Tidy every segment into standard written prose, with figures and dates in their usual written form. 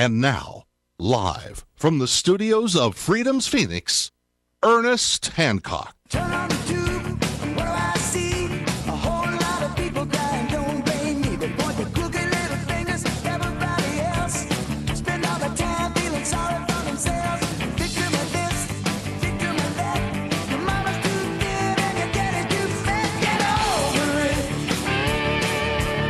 And now, live from the studios of Freedom's Phoenix, Ernest Hancock. Turn on the tube, what do I see? A whole lot of people crying, don't blame me. They point their crooked little fingers at everybody else. Spend all the time feeling sorry for themselves. Victim of this, victim of that. Your mama's too thin and your daddy's too fat. Get over it.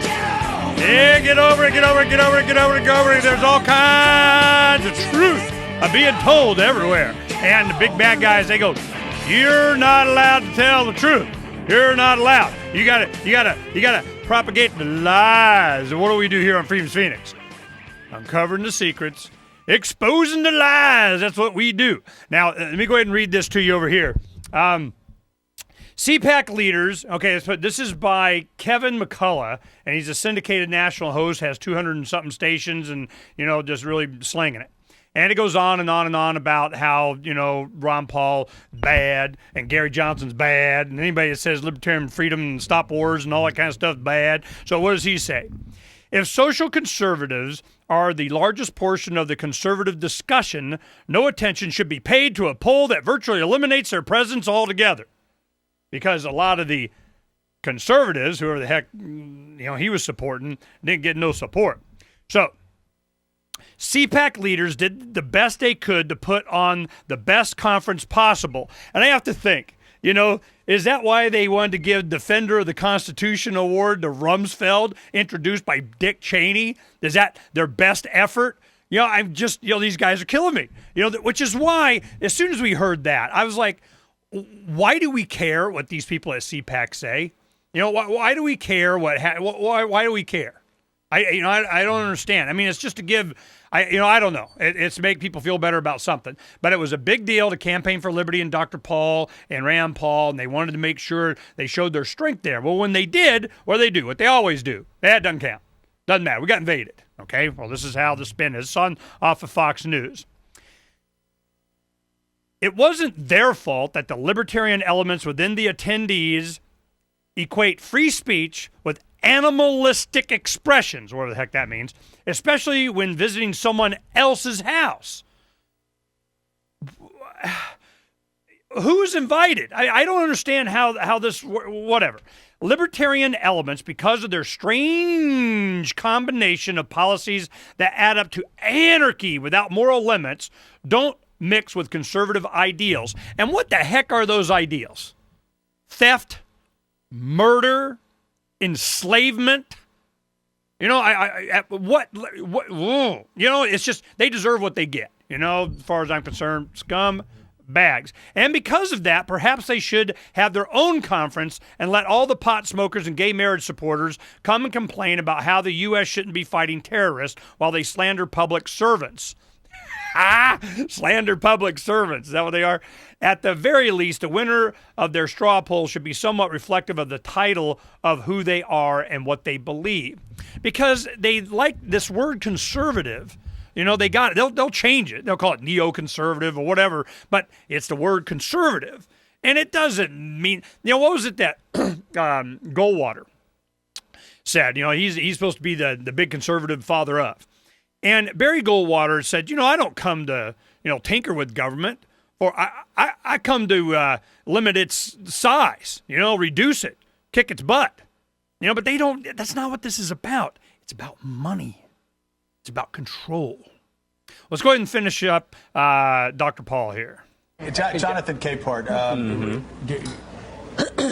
Get over it. Yeah, get over it, get over it, get over it, get over it, get over it. There's all kinds of truth being told everywhere. And the big bad guys, they go, you're not allowed to tell the truth. You're not allowed. You gotta propagate the lies. And what do we do here on Freedom's Phoenix? Uncovering the secrets, exposing the lies. That's what we do. Now, let me go ahead and read this to you over here. CPAC leaders, okay, this is by Kevin McCullough, and he's a syndicated national host, has 200 and something stations, and, just really slinging it. And it goes on and on and on about how, Ron Paul bad and Gary Johnson's bad, and anybody that says libertarian freedom and stop wars and all that kind of stuff bad. So what does he say? If social conservatives are the largest portion of the conservative discussion, no attention should be paid to a poll that virtually eliminates their presence altogether. Because a lot of the conservatives, whoever the heck he was supporting, didn't get no support. So CPAC leaders did the best they could to put on the best conference possible. And I have to think, is that why they wanted to give Defender of the Constitution Award to Rumsfeld, introduced by Dick Cheney? Is that their best effort? I'm just, these guys are killing me. Which is why, as soon as we heard that, I was like, why do we care what these people at CPAC say? Why do we care why do we care? I don't understand. I mean, it's just to give, I don't know. It's to make people feel better about something. But it was a big deal to Campaign for Liberty and Dr. Paul and Rand Paul, and they wanted to make sure they showed their strength there. Well, when they did, what do they do? What they always do. That doesn't count. Doesn't matter. We got invaded. Okay? Well, this is how the spin is. It's on off of Fox News. It wasn't their fault that the libertarian elements within the attendees equate free speech with animalistic expressions, whatever the heck that means, especially when visiting someone else's house. Who's invited? I don't understand how this, whatever. Libertarian elements, because of their strange combination of policies that add up to anarchy without moral limits, don't mix with conservative ideals. And what the heck are those ideals? Theft, murder, enslavement. It's just, they deserve what they get. As far as I'm concerned, scum bags. And because of that, perhaps they should have their own conference and let all the pot smokers and gay marriage supporters come and complain about how the U.S. shouldn't be fighting terrorists while they slander public servants. Slander public servants. Is that what they are? At the very least, the winner of their straw poll should be somewhat reflective of the title of who they are and what they believe. Because they like this word conservative. They got it. They'll change it. They'll call it neoconservative or whatever, but it's the word conservative. And it doesn't mean, what was it that Goldwater said? He's supposed to be the big conservative father of. And Barry Goldwater said, I don't come to, tinker with government, or I come to limit its size, reduce it, kick its butt. But they don't, that's not what this is about. It's about money. It's about control. Let's go ahead and finish up Dr. Paul here. Jonathan Capehart,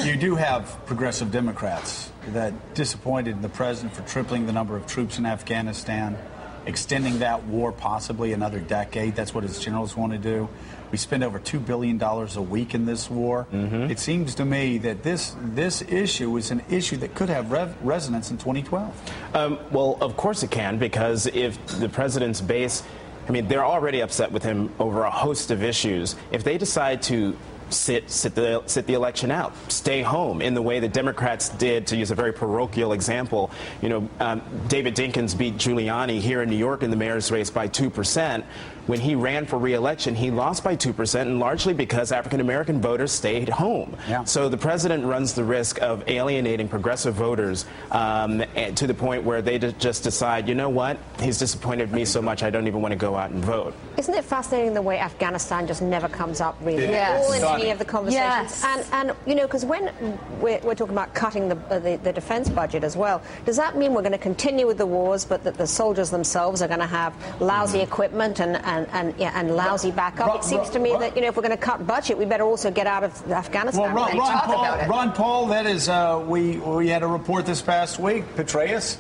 you do have progressive Democrats that disappointed in the president for tripling the number of troops in Afghanistan, extending that war possibly another decade. That's what his generals want to do. We spend over $2 billion a week in this war. It seems to me that this issue is an issue that could have resonance in 2012. Well, of course it can, because if the president's base, they're already upset with him over a host of issues. If they decide to sit the election out, stay home in the way the Democrats did, to use a very parochial example. David Dinkins beat Giuliani here in New York in the mayor's race by 2%. When he ran for re-election, he lost by 2%, and largely because African-American voters stayed home. Yeah. So the president runs the risk of alienating progressive voters to the point where they just decide, you know what, he's disappointed me so much I don't even want to go out and vote. Isn't it fascinating the way Afghanistan just never comes up really Yes. all in any of the conversations? Yes. And because when we're talking about cutting the defense budget as well, does that mean we're going to continue with the wars, but that the soldiers themselves are going to have lousy equipment and lousy backup? It seems to me that if we're going to cut budget, we better also get out of Afghanistan. Well, Talk about it. Ron Paul, that is, we had a report this past week. Petraeus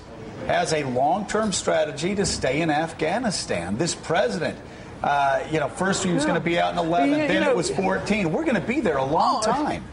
has a long-term strategy to stay in Afghanistan. This president, first he was going to be out in 11, then it was 14. We're going to be there a long time.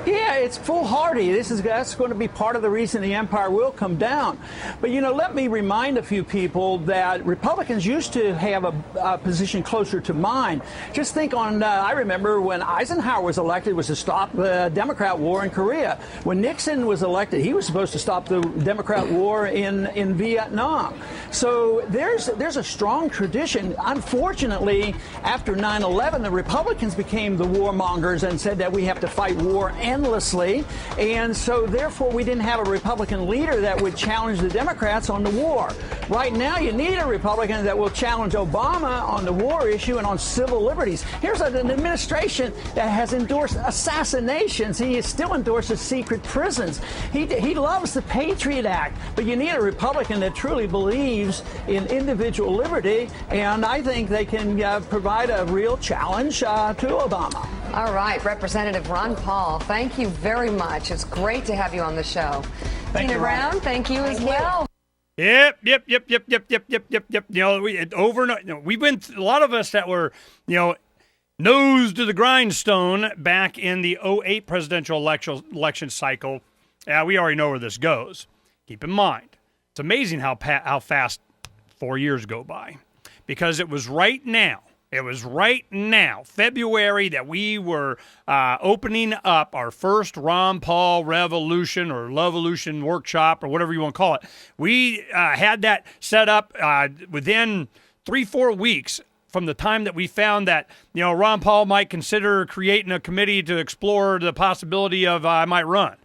Yeah, it's foolhardy. That's going to be part of the reason the empire will come down. But, let me remind a few people that Republicans used to have a position closer to mine. Just think I remember when Eisenhower was elected, was to stop the Democrat war in Korea. When Nixon was elected, he was supposed to stop the Democrat war in Vietnam. So there's a strong tradition. Unfortunately, after 9/11, the Republicans became the warmongers and said that we have to fight war endlessly, and so therefore we didn't have a Republican leader that would challenge the Democrats on the war. Right now you need a Republican that will challenge Obama on the war issue and on civil liberties. Here's an administration that has endorsed assassinations. He still endorses secret prisons. He loves the Patriot Act, but you need a Republican that truly believes in individual liberty, and I think they can provide a real challenge to Obama. All right, Representative Ron Paul, thank you very much. It's great to have you on the show. Thank Tina you, Ron. Brown, thank you as well. Yep. Over and we've been a lot of us that were, nose to the grindstone back in the 2008 presidential election cycle. We already know where this goes. Keep in mind, it's amazing how fast 4 years go by, because it was right now, February, that we were opening up our first Ron Paul Revolution or Lovolution workshop or whatever you want to call it. We had that set up within 3-4 weeks from the time that we found that, Ron Paul might consider creating a committee to explore the possibility of I might run.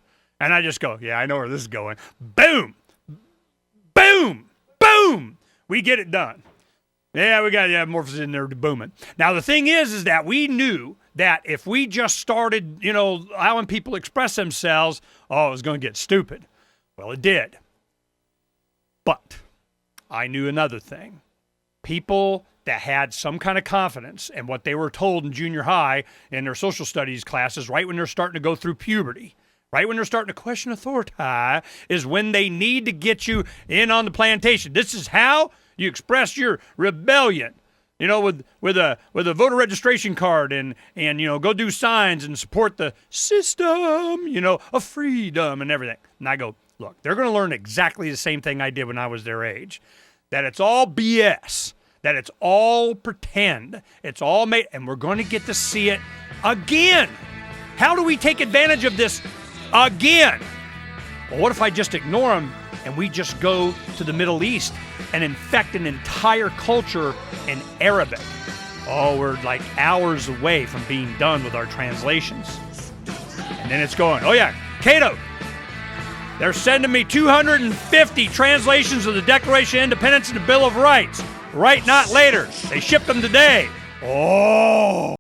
And I just go, yeah, I know where this is going. Boom! Boom! Boom! We get it done. Yeah, we got Amorphous in there booming. Now, the thing is that we knew that if we just started, allowing people to express themselves, it was going to get stupid. Well, it did. But I knew another thing. People that had some kind of confidence in what they were told in junior high in their social studies classes, right when they're starting to go through puberty, right when they're starting to question authority, is when they need to get you in on the plantation. This is how you express your rebellion, with a voter registration card and go do signs and support the system, of freedom and everything. And I go, look, they're going to learn exactly the same thing I did when I was their age, that it's all BS, that it's all pretend, it's all made, and we're going to get to see it again. How do we take advantage of this again? Well, what if I just ignore them and we just go to the Middle East and infect an entire culture in Arabic? Oh, we're like hours away from being done with our translations. And then it's going, oh yeah, Cato, they're sending me 250 translations of the Declaration of Independence and the Bill of Rights. Right, not later. They shipped them today. Oh.